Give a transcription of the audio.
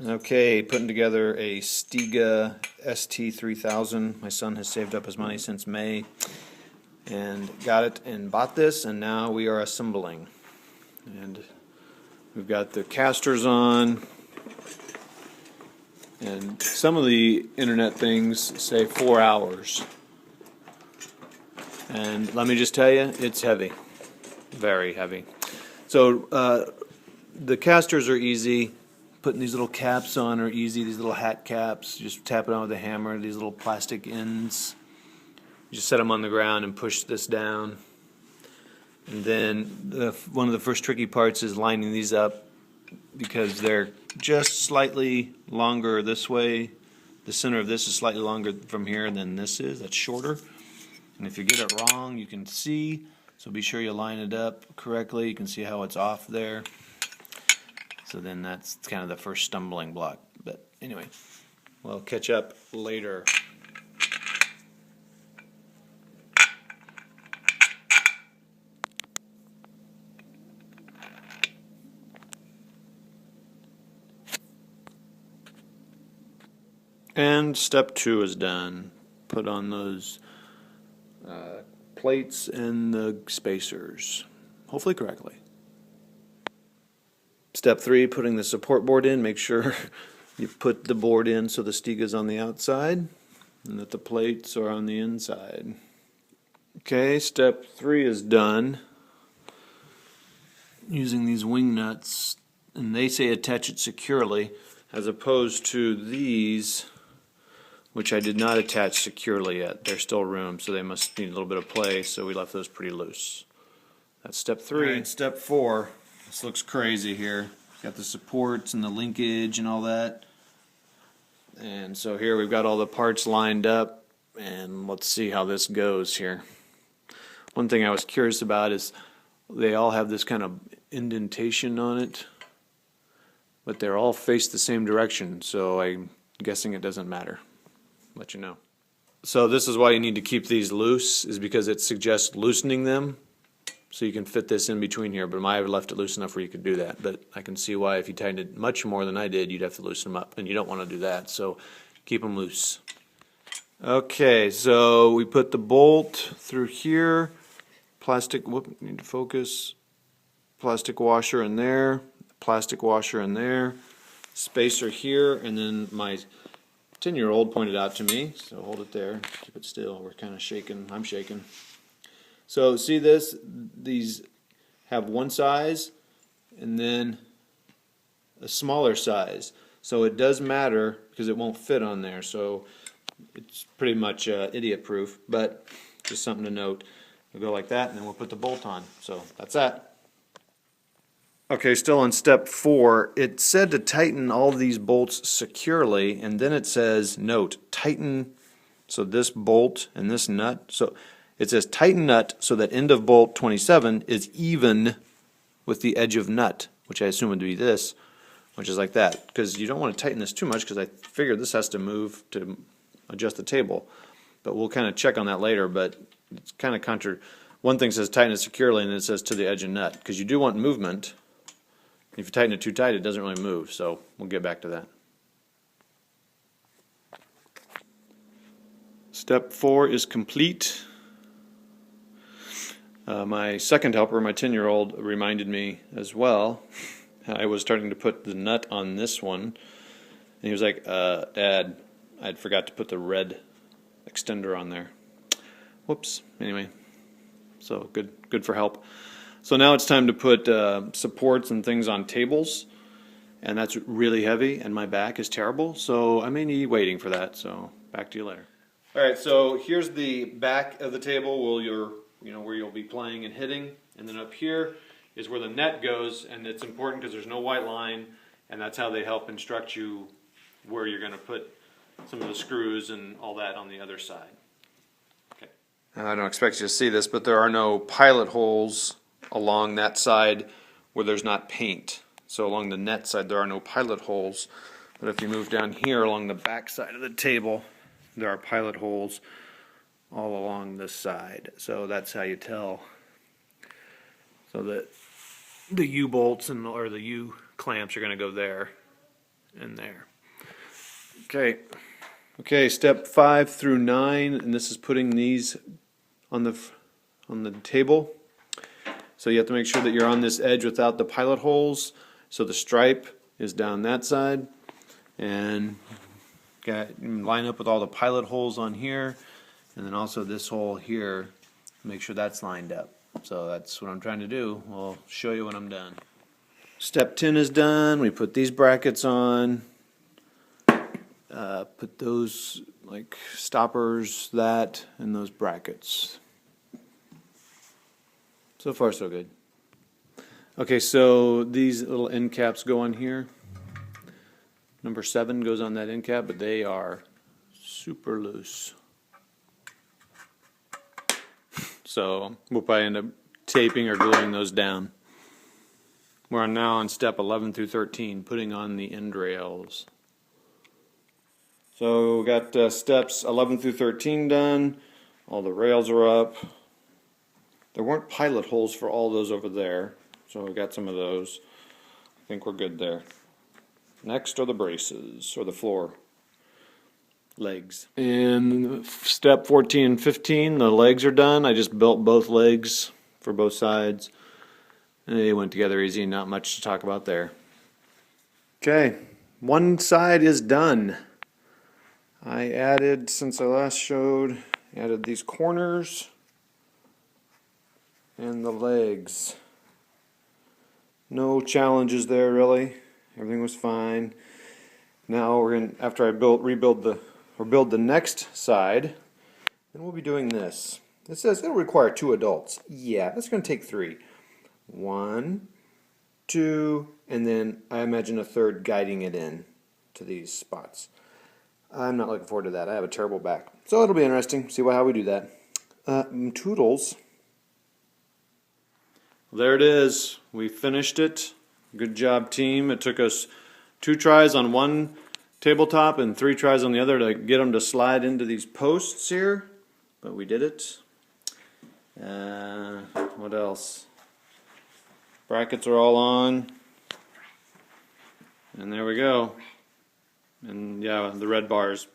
Okay, putting together a Stiga ST3000. My son has saved up his money since May and got it and bought this, and now we are assembling. And we've got the casters on, and some of the internet things say 4 hours. And let me just tell you, it's heavy, very heavy. So the casters are easy. Putting these little caps on are easy. These little hat caps, just tap it on with a hammer. These little plastic ends, you just set them on the ground and push this down. And then one of the first tricky parts is lining these up, because they're just slightly longer this way. The center of this is slightly longer from here than this is. That's shorter. And if you get it wrong, you can see. So be sure you line it up correctly. You can see how it's off there. So then that's kind of the first stumbling block. But anyway, we'll catch up later. And step 2 is done. Put on those plates and the spacers, hopefully correctly. Step 3, putting the support board in. Make sure you put the board in so the Stiga's on the outside and that the plates are on the inside. Okay, step 3 is done. Using these wing nuts, and they say attach it securely, as opposed to these, which I did not attach securely yet. They're still room, so they must need a little bit of play, so we left those pretty loose. That's step 3. All right, step 4. This looks crazy here. Got the supports and the linkage and all that. And so here we've got all the parts lined up, and let's see how this goes here. One thing I was curious about is they all have this kind of indentation on it, but they're all faced the same direction, so I'm guessing it doesn't matter. Let you know. So this is why you need to keep these loose, is because it suggests loosening them. So you can fit this in between here, but I have left it loose enough where you could do that. But I can see why if you tightened it much more than I did, you'd have to loosen them up, and you don't want to do that, so keep them loose. Okay, so we put the bolt through here, plastic, need to focus, plastic washer in there, plastic washer in there, spacer here, and then my 10-year-old pointed out to me, so hold it there, keep it still, we're kind of shaking, I'm shaking. So see this, these have one size and then a smaller size. So it does matter because it won't fit on there. So it's pretty much idiot proof, but just something to note. We'll go like that and then we'll put the bolt on. So that's that. Okay, still on step 4, it said to tighten all these bolts securely, and then it says, note, tighten, so this bolt and this nut, so it says tighten nut so that end of bolt 27 is even with the edge of nut, which I assume would be this, which is like that, because you don't want to tighten this too much, because I figure this has to move to adjust the table, but we'll kind of check on that later. But it's kind of one thing says tighten it securely, and it says to the edge of nut, because you do want movement. If you tighten it too tight, it doesn't really move, so we'll get back to that. Step 4 is complete. My second helper, my 10-year-old, reminded me as well. I was starting to put the nut on this one, and he was like, Dad, I forgot to put the red extender on there. Whoops. Anyway, so good for help. So now it's time to put supports and things on tables, and that's really heavy, and my back is terrible, so I may need waiting for that, so back to you later. All right, so here's the back of the table where you'll be playing and hitting, and then up here is where the net goes, and it's important because there's no white line, and that's how they help instruct you where you're going to put some of the screws and all that on the other side. Okay. I don't expect you to see this, but there are no pilot holes along that side where there's not paint. So along the net side there are no pilot holes, but if you move down here along the back side of the table, there are pilot holes all along this side. So that's how you tell. So that the U-bolts or the U-clamps are going to go there. in there. Okay, step 5 through 9, and this is putting these on the table. So you have to make sure that you're on this edge without the pilot holes. So the stripe is down that side, and line up with all the pilot holes on here, and then also this hole here. Make sure that's lined up. So that's what I'm trying to do. I'll show you when I'm done. Step 10 is done. We put these brackets on. Put those like stoppers, that, and those brackets. So far so good. Okay, so these little end caps go on here. Number 7 goes on that end cap, but they are super loose. So we'll probably end up taping or gluing those down. We're now on step 11 through 13, putting on the end rails. So we got steps 11 through 13 done. All the rails are up. There weren't pilot holes for all those over there, so we got some of those. I think we're good there. Next are the braces, or the floor legs. And step 14 and 15, the legs are done. I just built both legs for both sides. And they went together easy, not much to talk about there. Okay, one side is done. I added, since I last showed, added these corners and the legs. No challenges there really. Everything was fine. Now we're going, after I build the next side, then we'll be doing this. It says it'll require 2 adults. Yeah, that's going to take 3. 1, 2, and then I imagine a third guiding it in to these spots. I'm not looking forward to that. I have a terrible back. So it'll be interesting. See how we do that. Toodles. There it is. We finished it. Good job, team. It took us 2 tries on one tabletop and 3 tries on the other to get them to slide into these posts here. But we did it. What else? Brackets are all on. And there we go. And yeah, the red bars